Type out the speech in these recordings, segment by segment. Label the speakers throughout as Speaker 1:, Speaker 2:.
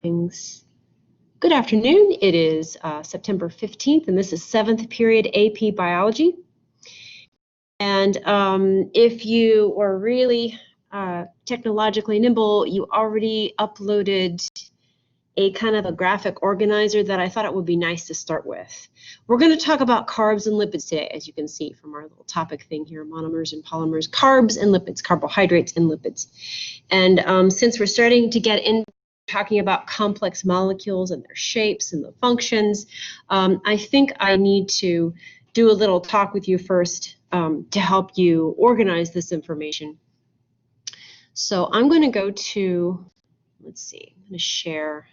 Speaker 1: Things. Good afternoon. It is September 15th, and this is 7th period AP Biology. And if you were really technologically nimble, you already uploaded a kind of a graphic organizer that I thought it would be nice to start with. We're going to talk about carbs and lipids today, as you can see from our little topic thing here, monomers and polymers, carbs and lipids, carbohydrates and lipids. And since we're starting to get into talking about complex molecules and their shapes and the functions, I think I need to do a little talk with you first to help you organize this information. So I'm going to go to, let's see, I'm going to share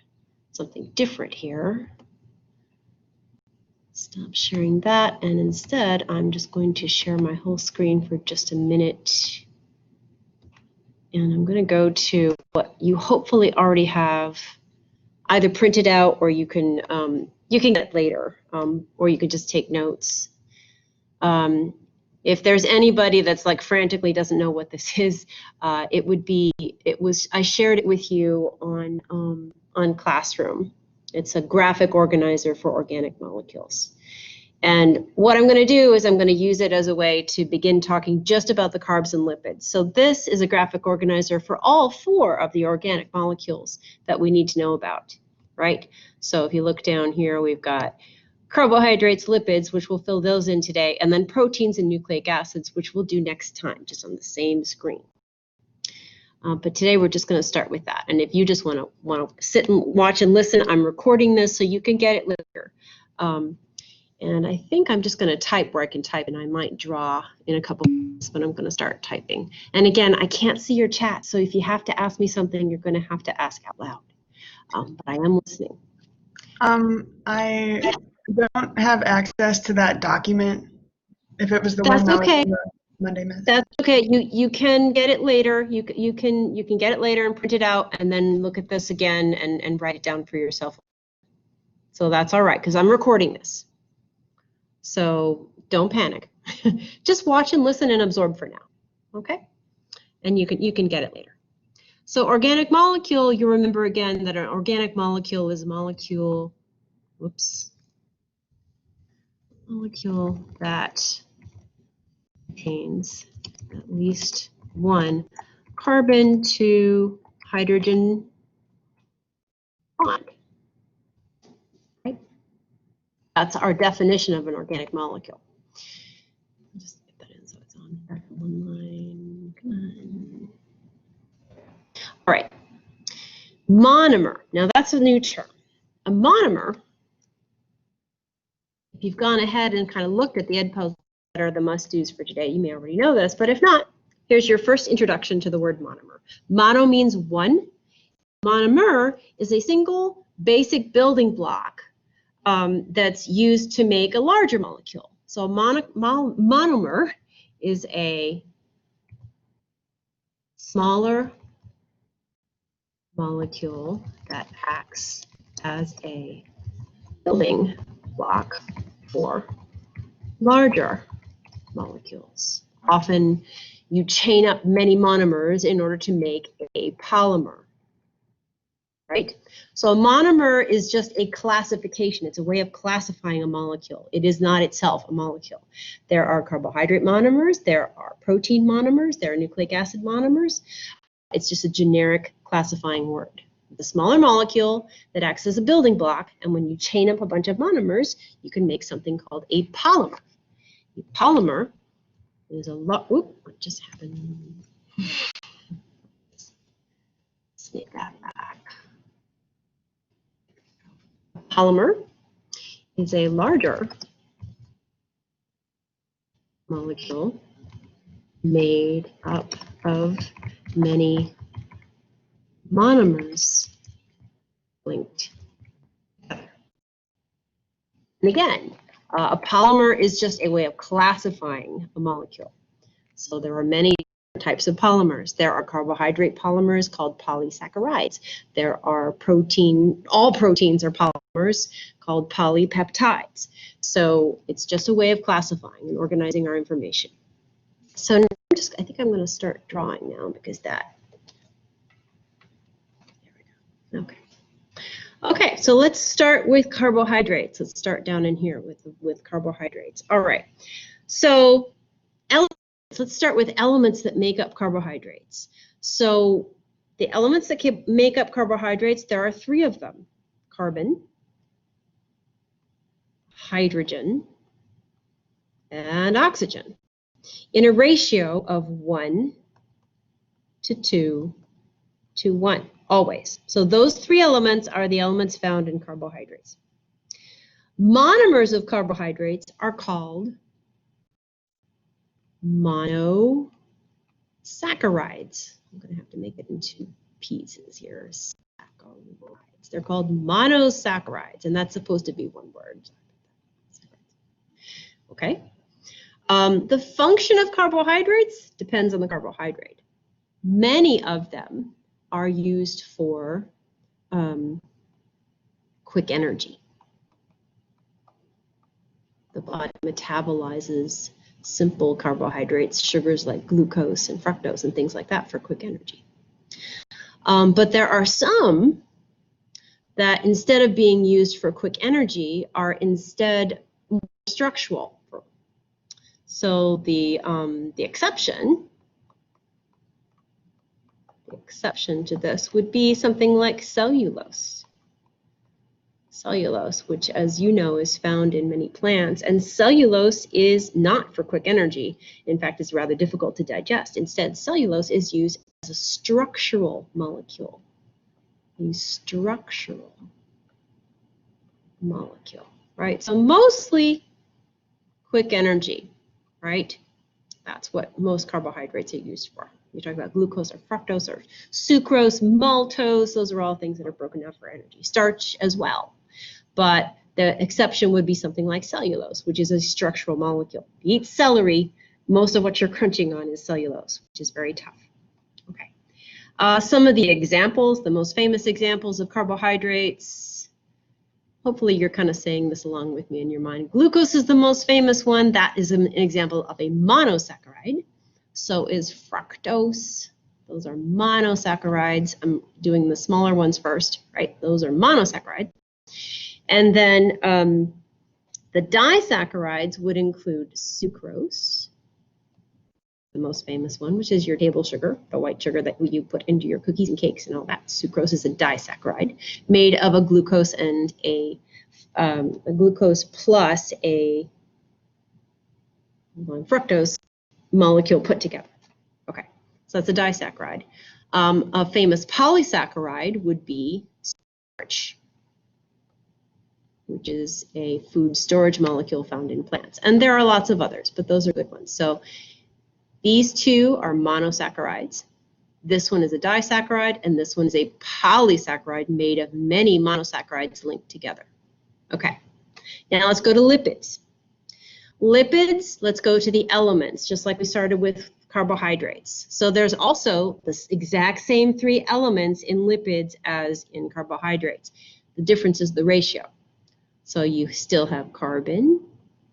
Speaker 1: something different here. Stop sharing that, and instead I'm just going to share my whole screen for just a minute. And I'm going to go to what you hopefully already have either printed out, or you can get it later, or you can just take notes. If there's anybody that's like frantically doesn't know what this is, I shared it with you on Classroom. It's a graphic organizer for organic molecules. And what I'm going to do is I'm going to use it as a way to begin talking just about the carbs and lipids. So this is a graphic organizer for all 4 of the organic molecules that we need to know about, right? So if you look down here, we've got carbohydrates, lipids, which we'll fill those in today, and then proteins and nucleic acids, which we'll do next time, just on the same screen. But today we're just going to start with that. And if you just want to sit and watch and listen, I'm recording this so you can get it later. And I think I'm just going to type where I can type, and I might draw in a couple minutes, but I'm going to start typing. And again, I can't see your chat, so if you have to ask me something, you're going to have to ask out loud. But I am listening.
Speaker 2: I don't have access to that document. If it was the
Speaker 1: That's
Speaker 2: one that
Speaker 1: okay.
Speaker 2: was in the Monday mess.
Speaker 1: That's okay. You can get it later. You can get it later and print it out, and then look at this again and write it down for yourself. So that's all right, because I'm recording this. So don't panic. Just watch and listen and absorb for now. Okay? And you can get it later. So organic molecule, you remember again that an organic molecule is a molecule, molecule that contains at least one carbon to hydrogen bond. Right? That's our definition of an organic molecule. I'll just get that in so it's on that one line. Come on. All right. Monomer. Now that's a new term. A monomer, if you've gone ahead and kind of looked at the EdPuzzle that are the must-dos for today, you may already know this, but if not, here's your first introduction to the word monomer. Mono means one. Monomer is a single basic building block that's used to make a larger molecule. So a monomer is a smaller molecule that acts as a building block for larger molecules. Often you chain up many monomers in order to make a polymer, right? So a monomer is just a classification. It's a way of classifying a molecule. It is not itself a molecule. There are carbohydrate monomers, there are protein monomers, there are nucleic acid monomers. It's just a generic classifying word. The smaller molecule that acts as a building block, and when you chain up a bunch of monomers, you can make something called a polymer. A polymer is a lot. Whoop! What just happened? Snip that back. A polymer is a larger molecule made up of many monomers linked together. And again, a polymer is just a way of classifying a molecule. So there are many types of polymers. There are carbohydrate polymers called polysaccharides. There are all proteins are polymers called polypeptides. So it's just a way of classifying and organizing our information. So now I think I'm going to start drawing now because that. There we go. Okay. so let's start with carbohydrates. Let's start down in here with carbohydrates. All right, so elements. Let's start with elements that make up carbohydrates. So the elements that make up carbohydrates, there are 3 of them: carbon, hydrogen, and oxygen, in a ratio of 1 to 2 to 1, always. So those 3 elements are the elements found in carbohydrates. Monomers of carbohydrates are called monosaccharides. I'm going to have to make it into pieces here. Saccharides. They're called monosaccharides, and that's supposed to be one word. Okay. The function of carbohydrates depends on the carbohydrate. Many of them are used for quick energy. The body metabolizes simple carbohydrates, sugars like glucose and fructose and things like that, for quick energy. But there are some that, instead of being used for quick energy, are instead more structural. So the exception to this would be something like cellulose. Cellulose, which, as you know, is found in many plants, and cellulose is not for quick energy. In fact, it's rather difficult to digest. Instead, cellulose is used as a structural molecule. A structural molecule, right? So mostly quick energy, right? That's what most carbohydrates are used for. We talk about glucose or fructose or sucrose, maltose. Those are all things that are broken down for energy. Starch as well. But the exception would be something like cellulose, which is a structural molecule. If you eat celery, most of what you're crunching on is cellulose, which is very tough. Okay. Some of the examples, the most famous examples of carbohydrates, hopefully you're kind of saying this along with me in your mind. Glucose is the most famous one. That is an example of a monosaccharide. So is fructose. Those are monosaccharides. I'm doing the smaller ones first, right? Those are monosaccharides. And then the disaccharides would include sucrose, the most famous one, which is your table sugar, the white sugar that you put into your cookies and cakes and all that. Sucrose is a disaccharide made of a glucose and a glucose plus a fructose molecule put together. Okay, so that's a disaccharide. A famous polysaccharide would be starch, which is a food storage molecule found in plants. And there are lots of others, but those are good ones. So these 2 are monosaccharides. This one is a disaccharide, and this one is a polysaccharide made of many monosaccharides linked together. Okay, now let's go to lipids. Lipids, let's go to the elements, just like we started with carbohydrates. So there's also the exact same 3 elements in lipids as in carbohydrates. The difference is the ratio. So you still have carbon,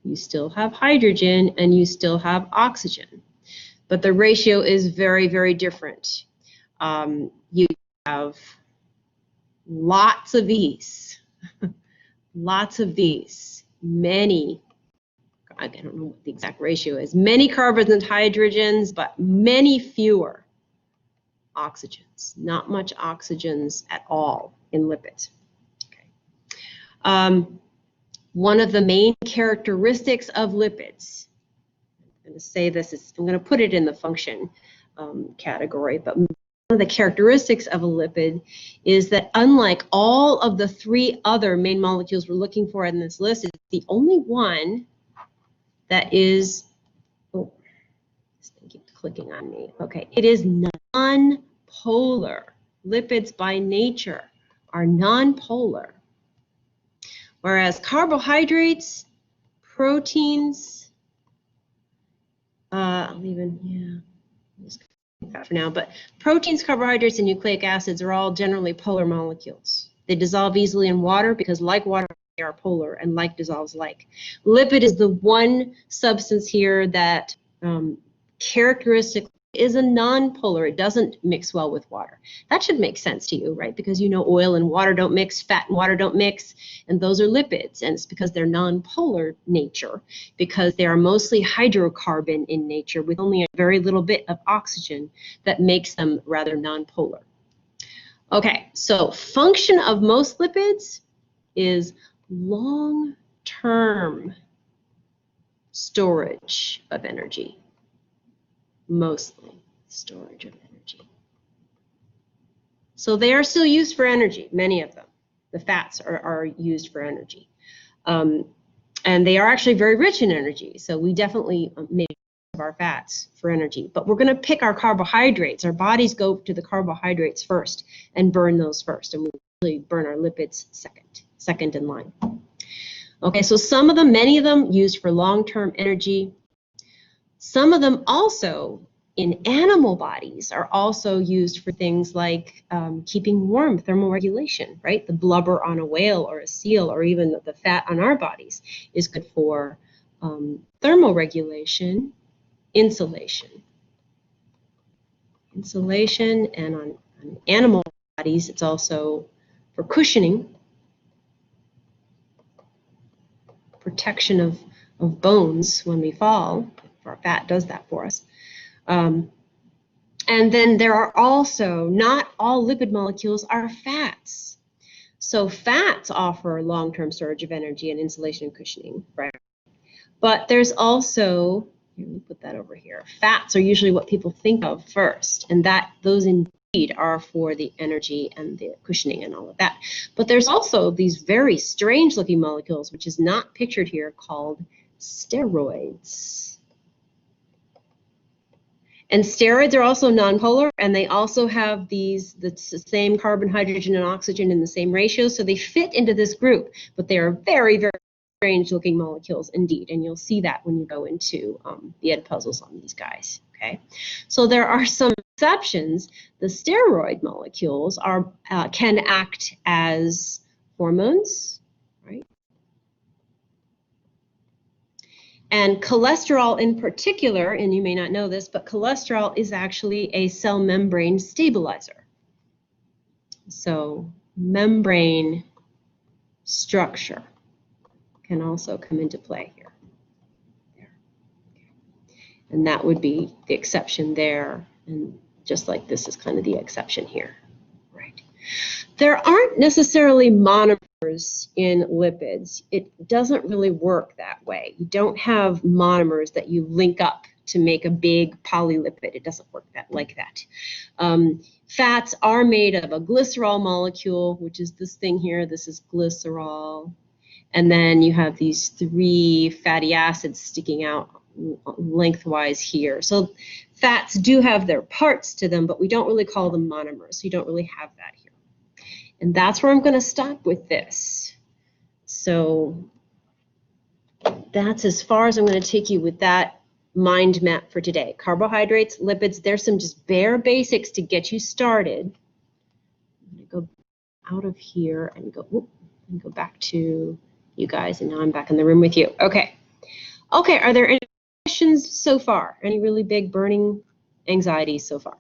Speaker 1: you still have hydrogen, and you still have oxygen. But the ratio is very, very different. You have lots of these, lots of these, many, I don't know what the exact ratio is, many carbons and hydrogens, but many fewer oxygens, not much oxygens at all in lipids. Okay. One of the main characteristics of lipids, I'm going to say this, I'm going to put it in the function category, but one of the characteristics of a lipid is that, unlike all of the 3 other main molecules we're looking for in this list, it's the only one that is, oh, this thing keeps clicking on me. Okay, it is non-polar. Lipids by nature are non-polar. Whereas carbohydrates, proteins, I'll just leave that for now, but proteins, carbohydrates, and nucleic acids are all generally polar molecules. They dissolve easily in water because, like water, they are polar, and like dissolves like. Lipid is the one substance here that characteristically is a nonpolar. It doesn't mix well with water. That should make sense to you, right? Because you know oil and water don't mix, fat and water don't mix, and those are lipids. And it's because they're nonpolar nature, because they are mostly hydrocarbon in nature with only a very little bit of oxygen that makes them rather nonpolar. Okay, so function of most lipids is long-term storage of energy. Mostly storage of energy. So they are still used for energy, many of them. The fats are used for energy. And they are actually very rich in energy. So we definitely make of our fats for energy. But we're going to pick our carbohydrates. Our bodies go to the carbohydrates first and burn those first. And we really burn our lipids second in line. Okay, so some of them, many of them used for long-term energy. Some of them also in animal bodies are also used for things like keeping warm, thermoregulation, right? The blubber on a whale or a seal, or even the fat on our bodies is good for thermoregulation, insulation. Insulation, and on animal bodies, it's also for cushioning, protection of bones when we fall. Our fat does that for us. And then there are also, not all lipid molecules are fats. So fats offer long-term storage of energy and insulation and cushioning, right? But there's also, let me put that over here. Fats are usually what people think of first, and those indeed are for the energy and the cushioning and all of that. But there's also these very strange-looking molecules, which is not pictured here, called steroids. And steroids are also nonpolar, and they also have the same carbon, hydrogen, and oxygen in the same ratio, so they fit into this group, but they are very, very strange-looking molecules indeed, and you'll see that when you go into the ed puzzles on these guys, okay? So there are some exceptions. The steroid molecules can act as hormones, right? And cholesterol in particular, and you may not know this, but cholesterol is actually a cell membrane stabilizer. So membrane structure can also come into play here. There. Okay. And that would be the exception there, and just like this is kind of the exception here. Right. There aren't necessarily monomers in lipids. It doesn't really work that way. You don't have monomers that you link up to make a big polylipid. It doesn't work like that. Fats are made of a glycerol molecule, which is this thing here. This is glycerol. And then you have these 3 fatty acids sticking out lengthwise here. So fats do have their parts to them, but we don't really call them monomers. So you don't really have that here. And that's where I'm going to stop with this. So that's as far as I'm going to take you with that mind map for today. Carbohydrates, lipids, there's some just bare basics to get you started. I'm going to go out of here and go back to you guys, and now I'm back in the room with you. Okay. Okay, are there any questions so far? Any really big burning anxieties so far?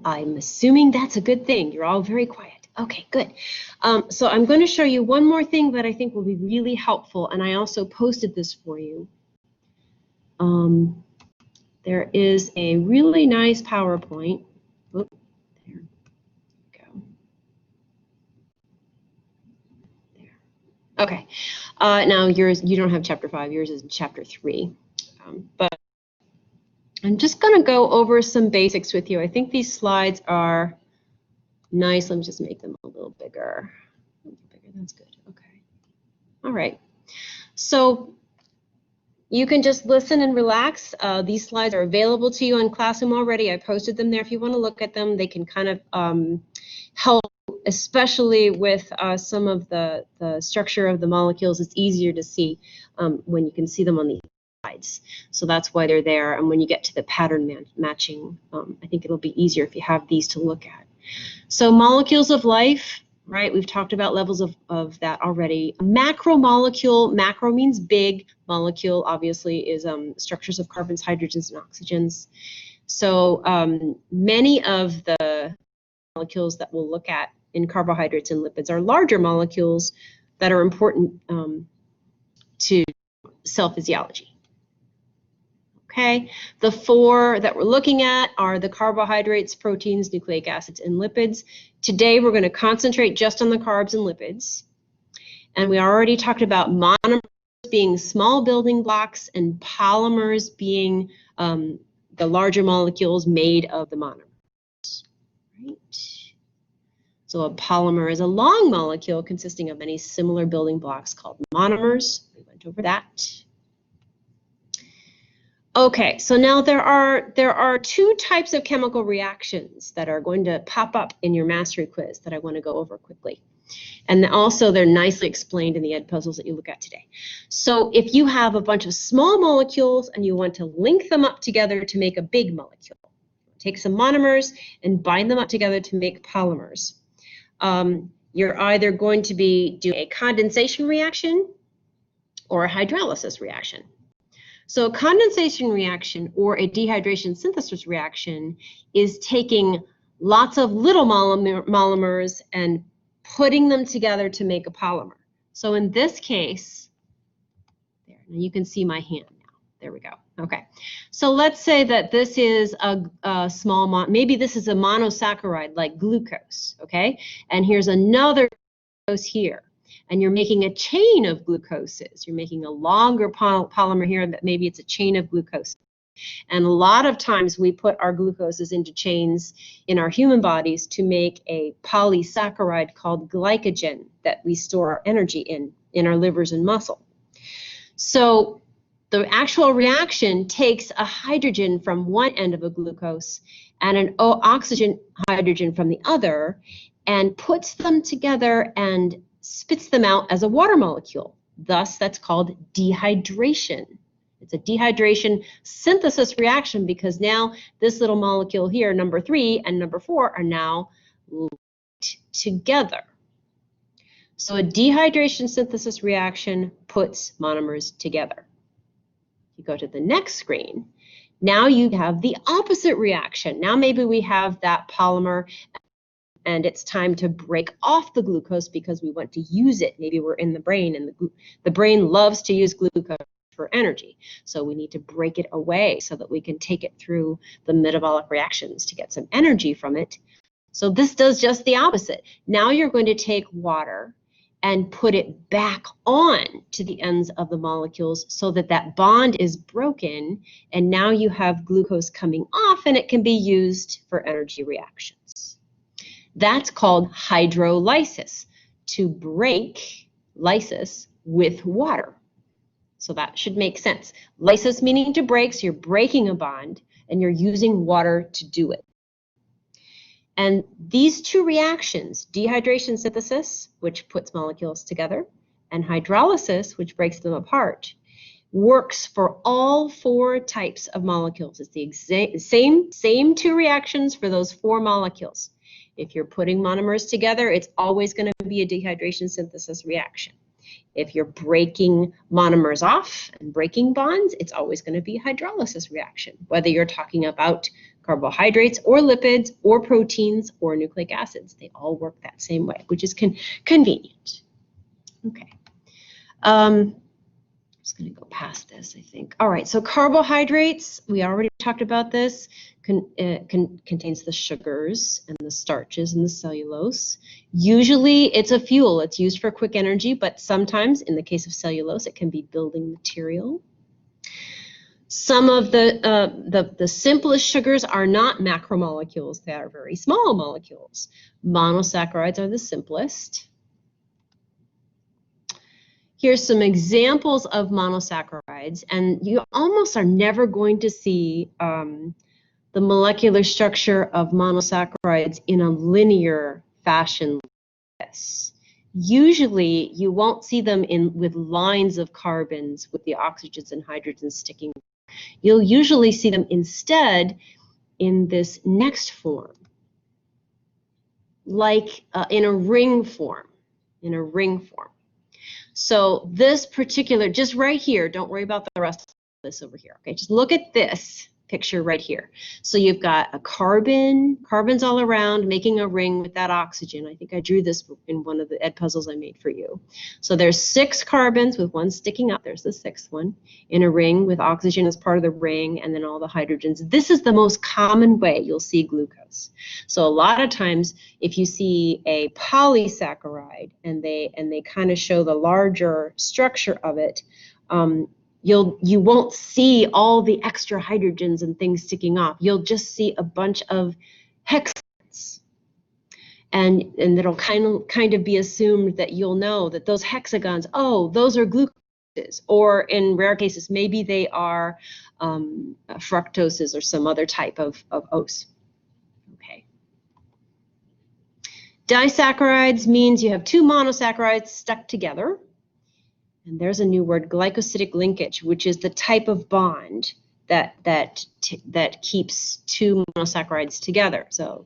Speaker 1: I'm assuming that's a good thing. You're all very quiet. Okay, good. So I'm going to show you one more thing that I think will be really helpful, and I also posted this for you. There is a really nice PowerPoint. Oop, there we go. There. Okay. Now you don't have chapter 5. Yours is chapter 3. But I'm just going to go over some basics with you. I think these slides are nice. Let me just make them a little bigger. That's good. Okay. All right. So you can just listen and relax. These slides are available to you in Classroom already. I posted them there. If you want to look at them, they can kind of help, especially with some of the structure of the molecules. It's easier to see when you can see them on the slides. So that's why they're there. And when you get to the pattern matching, I think it'll be easier if you have these to look at. So molecules of life, right? We've talked about levels of that already. Macromolecule, macro means big, molecule obviously is structures of carbons, hydrogens, and oxygens. So many of the molecules that we'll look at in carbohydrates and lipids are larger molecules that are important to cell physiology. Okay, the four that we're looking at are the carbohydrates, proteins, nucleic acids, and lipids. Today we're going to concentrate just on the carbs and lipids. And we already talked about monomers being small building blocks and polymers being the larger molecules made of the monomers. Right. So a polymer is a long molecule consisting of many similar building blocks called monomers. We went over that. Okay, so now there are two types of chemical reactions that are going to pop up in your mastery quiz that I want to go over quickly. And also they're nicely explained in the ed puzzles that you look at today. So if you have a bunch of small molecules and you want to link them up together to make a big molecule, take some monomers and bind them up together to make polymers. You're either going to be doing a condensation reaction or a hydrolysis reaction. So a condensation reaction or a dehydration synthesis reaction is taking lots of little monomers and putting them together to make a polymer. So in this case, there, now you can see my hand now. There we go. Okay. So let's say that this is a small, maybe this is a monosaccharide like glucose, okay? And here's another glucose here. And you're making a chain of glucoses. You're making a longer polymer here that maybe it's a chain of glucose. And a lot of times we put our glucoses into chains in our human bodies to make a polysaccharide called glycogen that we store our energy in our livers and muscle. So the actual reaction takes a hydrogen from one end of a glucose and an oxygen hydrogen from the other and puts them together and spits them out as a water molecule. Thus, that's called dehydration. It's a dehydration synthesis reaction because now this little molecule here, number 3 and number 4, are now linked together. So a dehydration synthesis reaction puts monomers together. You go to the next screen. Now you have the opposite reaction. Now maybe we have that polymer and it's time to break off the glucose because we want to use it. Maybe we're in the brain and the brain loves to use glucose for energy. So we need to break it away so that we can take it through the metabolic reactions to get some energy from it. So this does just the opposite. Now you're going to take water and put it back on to the ends of the molecules so that that bond is broken, and now you have glucose coming off and it can be used for energy reactions. That's called hydrolysis, to break lysis with water. So that should make sense. Lysis meaning to break, so you're breaking a bond and you're using water to do it. And these two reactions, dehydration synthesis, which puts molecules together, and hydrolysis, which breaks them apart, works for all 4 types of molecules. It's the same 2 reactions for those 4 molecules. If you're putting monomers together, it's always going to be a dehydration synthesis reaction. If you're breaking monomers off and breaking bonds, it's always going to be a hydrolysis reaction, whether you're talking about carbohydrates or lipids or proteins or nucleic acids. They all work that same way, which is convenient. Okay. I'm just going to go past this, I think. All right, so carbohydrates, we already talked about this, contains the sugars and the starches and the cellulose. Usually it's a fuel. It's used for quick energy, but sometimes, in the case of cellulose, it can be building material. Some of the simplest sugars are not macromolecules. They are very small molecules. Monosaccharides are the simplest. Here's some examples of monosaccharides, and you almost are never going to see the molecular structure of monosaccharides in a linear fashion like this. Usually, you won't see them with lines of carbons with the oxygens and hydrogens sticking. You'll usually see them instead in this next form. like in a ring form, So this particular, just right here, don't worry about the rest of this over here, okay? Just look at this picture right here. So you've got a carbons all around making a ring with that oxygen. I think I drew this in one of the ed puzzles I made for you. So there's 6 carbons with one sticking out. There's the 6th one in a ring with oxygen as part of the ring, and then all the hydrogens. This is the most common way you'll see glucose. So a lot of times if you see a polysaccharide and they kind of show the larger structure of it, you won't see all the extra hydrogens and things sticking off. You'll just see a bunch of hexagons. And it'll kind of be assumed that you'll know that those hexagons, oh, those are glucoses. Or in rare cases, maybe they are fructoses or some other type of ose. Okay. Disaccharides means you have 2 monosaccharides stuck together. And there's a new word, glycosidic linkage, which is the type of bond that keeps 2 monosaccharides together. So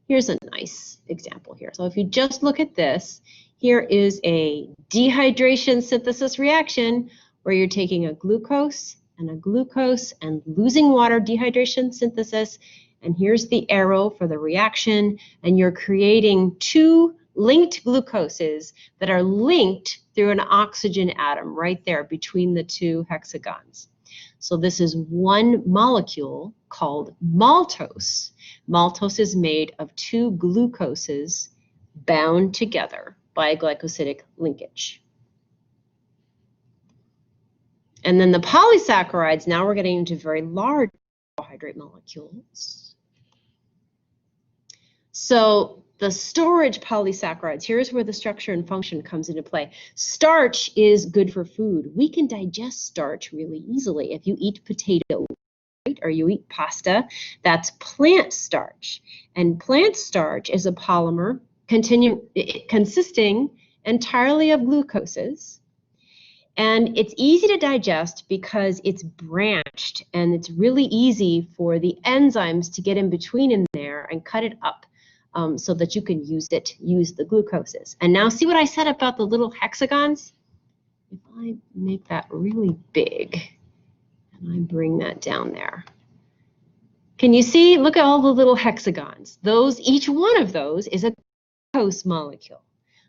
Speaker 1: here's a nice example here. So if you just look at this, here is a dehydration synthesis reaction where you're taking a glucose and losing water, dehydration synthesis. And here's the arrow for the reaction. And you're creating 2 linked glucoses that are linked through an oxygen atom right there between the 2 hexagons. So this is one molecule called maltose. Maltose is made of 2 glucoses bound together by a glycosidic linkage. And then the polysaccharides, now we're getting into very large carbohydrate molecules. So the storage polysaccharides, here's where the structure and function comes into play. Starch is good for food. We can digest starch really easily. If you eat potato, right, or you eat pasta, that's plant starch. And plant starch is a polymer consisting entirely of glucoses. And it's easy to digest because it's branched, and it's really easy for the enzymes to get in between in there and cut it up. So that you can use the glucoses. And now see what I said about the little hexagons? If I make that really big and I bring that down there, can you see? Look at all the little hexagons. Each one of those is a glucose molecule.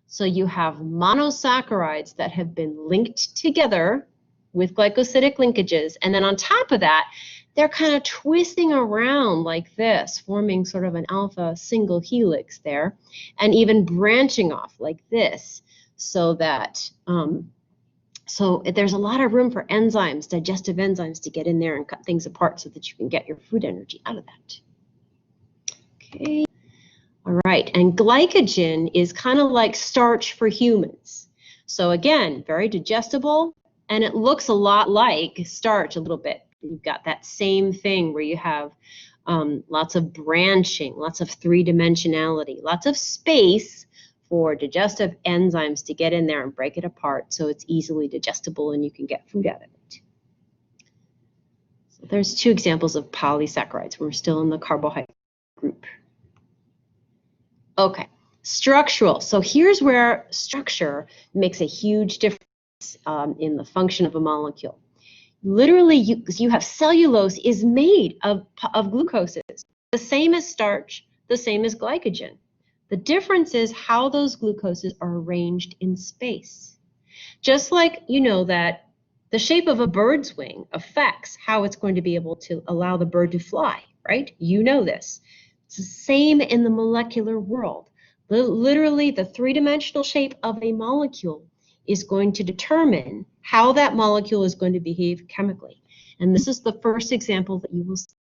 Speaker 1: So you have monosaccharides that have been linked together with glycosidic linkages, and then on top of that, they're kind of twisting around like this, forming sort of an alpha single helix there, and even branching off like this, so that so there's a lot of room for enzymes, digestive enzymes, to get in there and cut things apart so that you can get your food energy out of that. Okay, all right, and glycogen is kind of like starch for humans. So again, very digestible, and it looks a lot like starch a little bit. You've got that same thing where you have lots of branching, lots of 3-dimensionality, lots of space for digestive enzymes to get in there and break it apart so it's easily digestible and you can get food out of it. So there's 2 examples of polysaccharides. We're still in the carbohydrate group. Okay, structural. So here's where structure makes a huge difference in the function of a molecule. Literally, you have cellulose is made of glucoses, the same as starch, the same as glycogen. The difference is how those glucoses are arranged in space. Just like you know that the shape of a bird's wing affects how it's going to be able to allow the bird to fly, right? You know this. It's the same in the molecular world. Literally, the 3-dimensional shape of a molecule is going to determine how that molecule is going to behave chemically. And this is the first example that you will see.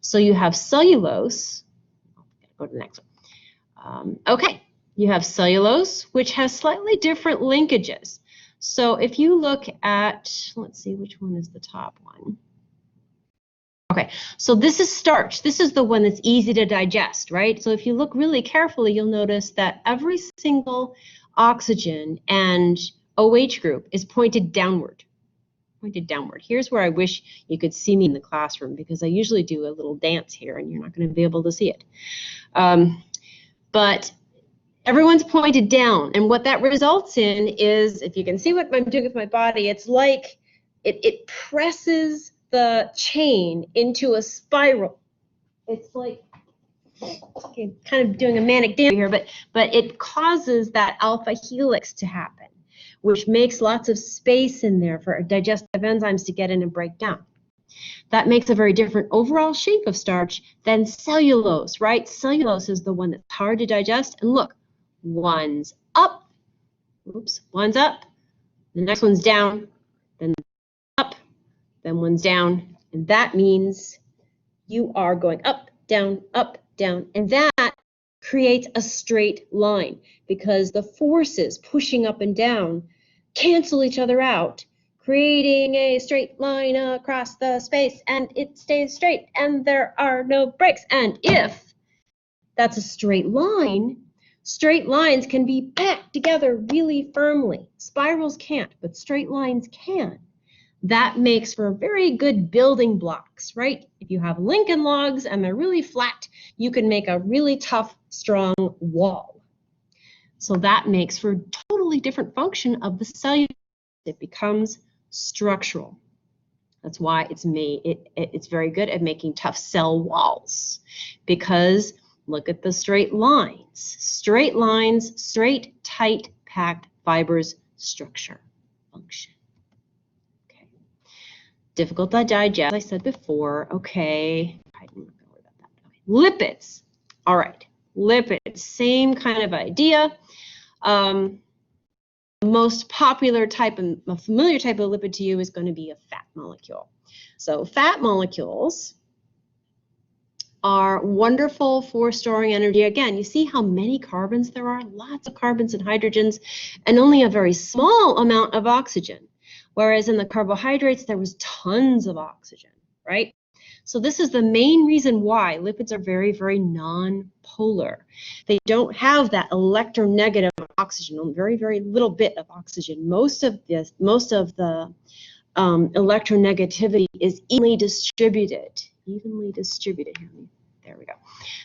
Speaker 1: So you have cellulose. Go to the next one. Okay, you have cellulose, which has slightly different linkages. So if you look at, let's see, which one is the top one? Okay, so this is starch. This is the one that's easy to digest, right? So if you look really carefully, you'll notice that every single oxygen and OH group is pointed downward. Here's where I wish you could see me in the classroom, because I usually do a little dance here and you're not going to be able to see it. but everyone's pointed down. And what that results in is, if you can see what I'm doing with my body, it's like it presses the chain into a spiral. It's like, okay, kind of doing a manic dance here, but it causes that alpha helix to happen, which makes lots of space in there for digestive enzymes to get in and break down. That makes a very different overall shape of starch than cellulose, right? Cellulose is the one that's hard to digest. And look, one's up, oops, one's up, the next one's down, then up, then one's down. And that means you are going up, down, and that creates a straight line because the forces pushing up and down cancel each other out, creating a straight line across the space, and it stays straight and there are no breaks. And if that's a straight line, straight lines can be packed together really firmly. Spirals can't, but straight lines can. That makes for very good building blocks, right? If you have Lincoln logs and they're really flat, you can make a really tough, strong wall. So that makes for a totally different function of the cellulose. It becomes structural. That's why it's very good at making tough cell walls, because look at the straight lines. Straight lines, straight, tight, packed fibers, structure, function. Okay. Difficult to digest, I said before. Okay. I'm not going to worry about that. Okay. Lipids. All right. Lipids, same kind of idea. Most popular type and a familiar type of lipid to you is going to be a fat molecule. So fat molecules are wonderful for storing energy. Again, you see how many carbons there are? Lots of carbons and hydrogens, and only a very small amount of oxygen. Whereas in the carbohydrates, there was tons of oxygen, right? So this is the main reason why lipids are very, very non-polar. They don't have that electronegative oxygen, very, very little bit of oxygen. Most of the electronegativity is evenly distributed. There we go.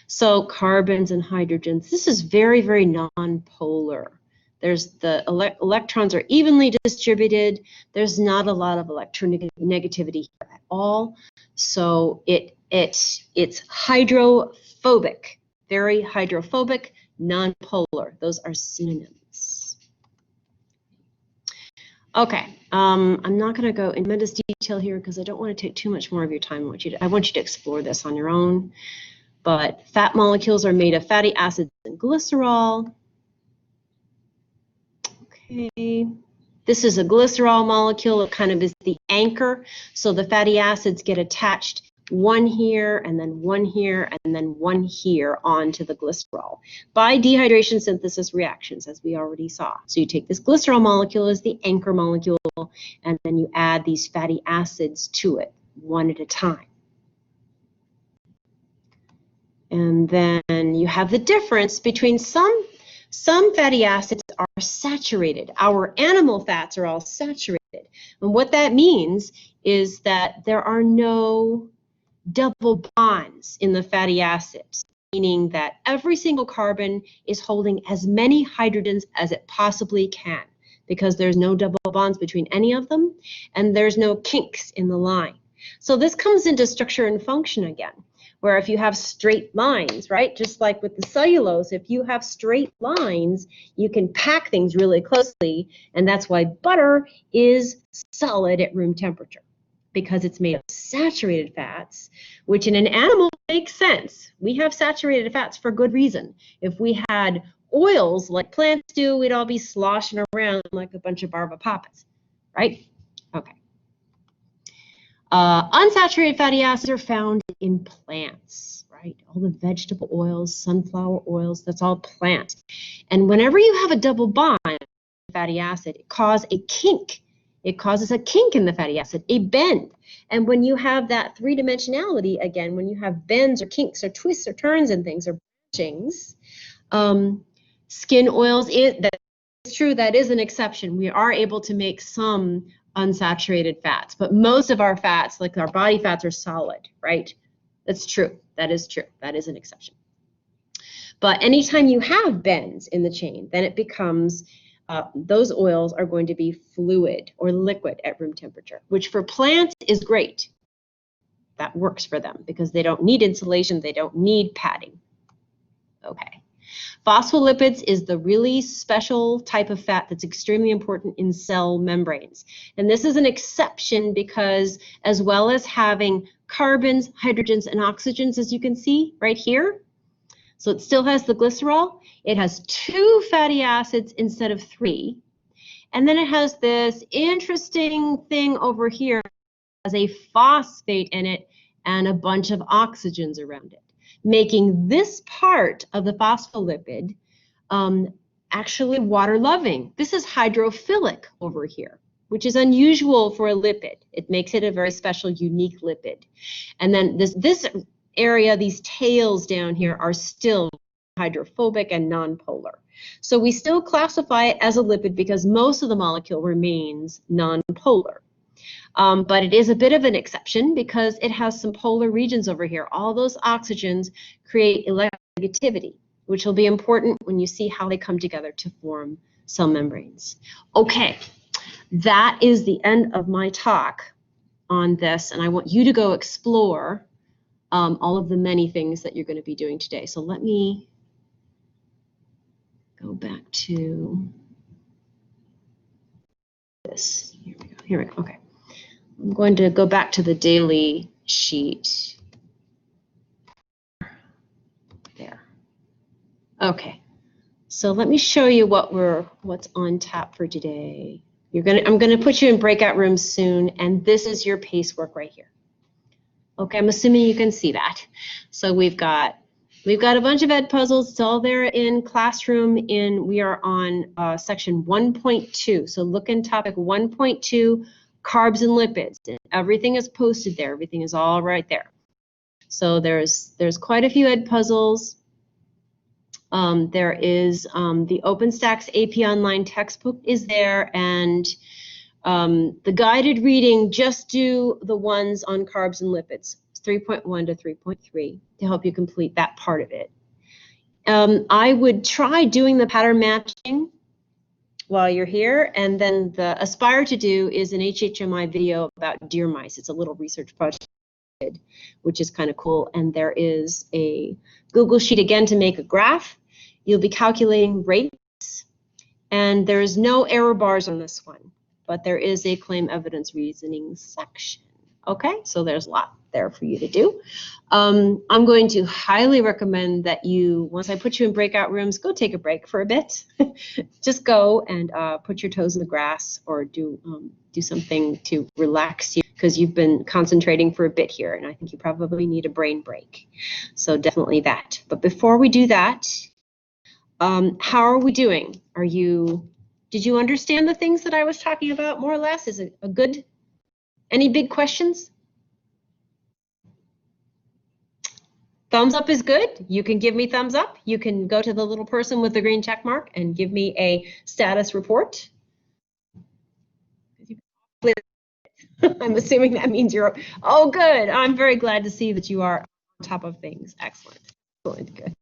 Speaker 1: So carbons and hydrogens, this is very, very non-polar. There's the electrons are evenly distributed. There's not a lot of electronegativity here at all. So it's hydrophobic, very hydrophobic, non-polar. Those are synonyms. Okay, I'm not going to go in tremendous detail here because I don't want to take too much more of your time. I want you to explore this on your own. But fat molecules are made of fatty acids and glycerol. Okay, this is a glycerol molecule. It kind of is the anchor. So the fatty acids get attached, one here, and then one here, and then one here onto the glycerol by dehydration synthesis reactions, as we already saw. So you take this glycerol molecule as the anchor molecule, and then you add these fatty acids to it, one at a time. And then you have the difference between some fatty acids are saturated. Our animal fats are all saturated. And what that means is that there are no double bonds in the fatty acids, meaning that every single carbon is holding as many hydrogens as it possibly can, because there's no double bonds between any of them, and there's no kinks in the line. So this comes into structure and function again, where if you have straight lines, right, just like with the cellulose, if you have straight lines, you can pack things really closely, and that's why butter is solid at room temperature, because it's made of saturated fats, which in an animal makes sense. We have saturated fats for good reason. If we had oils like plants do, we'd all be sloshing around like a bunch of barbapapas, right? Okay. Unsaturated fatty acids are found in plants, right? All the vegetable oils, sunflower oils, that's all plant. And whenever you have a double bond fatty acid, it causes a kink. It causes a kink in the fatty acid, a bend. And when you have that three-dimensionality, again, when you have bends or kinks or twists or turns and things or branchings, skin oils, that's true, that is an exception. We are able to make some unsaturated fats, but most of our fats, like our body fats, are solid, right? That's true. That is true. That is an exception. But anytime you have bends in the chain, then it becomes, those oils are going to be fluid or liquid at room temperature, which for plants is great. That works for them because they don't need insulation, they don't need padding. Okay. Phospholipids is the really special type of fat that's extremely important in cell membranes. And this is an exception because as well as having carbons, hydrogens, and oxygens, as you can see right here, so it still has the glycerol, it has 2 fatty acids instead of 3. And then it has this interesting thing over here, it has a phosphate in it and a bunch of oxygens around it, making this part of the phospholipid actually water-loving. This is hydrophilic over here, which is unusual for a lipid. It makes it a very special, unique lipid. And then this area, these tails down here, are still hydrophobic and nonpolar. So we still classify it as a lipid because most of the molecule remains nonpolar. But it is a bit of an exception because it has some polar regions over here. All those oxygens create electronegativity, which will be important when you see how they come together to form cell membranes. Okay, that is the end of my talk on this, and I want you to go explore all of the many things that you're going to be doing today. So let me go back to this. Here we go. Here we go. Okay. I'm going to go back to the daily sheet. There. Okay. So let me show you what's on tap for today. I'm going to put you in breakout rooms soon, and this is your Pacework right here. Okay, I'm assuming you can see that. So we've got a bunch of ed puzzles. It's all there in classroom. We are on section 1.2. So look in topic 1.2, carbs and lipids. And everything is posted there. Everything is all right there. So there's quite a few ed puzzles. There is the OpenStax AP Online textbook is there, and the guided reading, just do the ones on carbs and lipids, 3.1 to 3.3, to help you complete that part of it. I would try doing the pattern matching while you're here, and then the Aspire to do is an HHMI video about deer mice. It's a little research project, which is kind of cool, and there is a Google Sheet again to make a graph. You'll be calculating rates, and there's no error bars on this one, but there is a claim evidence reasoning section. Okay, so there's a lot there for you to do. I'm going to highly recommend that you, once I put you in breakout rooms, go take a break for a bit. Just go and put your toes in the grass, or do something to relax you, because you've been concentrating for a bit here, and I think you probably need a brain break. So definitely that. But before we do that, how are we doing? Did you understand the things that I was talking about more or less? Is it a good, any big questions? Thumbs up is good. You can give me thumbs up. You can go to the little person with the green check mark and give me a status report. I'm assuming that means you're, oh good. I'm very glad to see that you are on top of things. Excellent. Excellent. Good.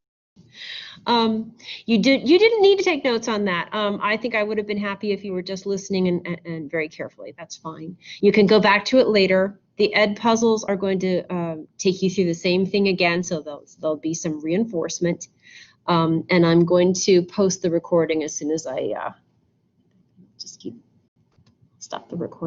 Speaker 1: You didn't need to take notes on that. I think I would have been happy if you were just listening and very carefully. That's fine. You can go back to it later. The ed puzzles are going to take you through the same thing again, so there'll be some reinforcement. And I'm going to post the recording as soon as I stop the recording.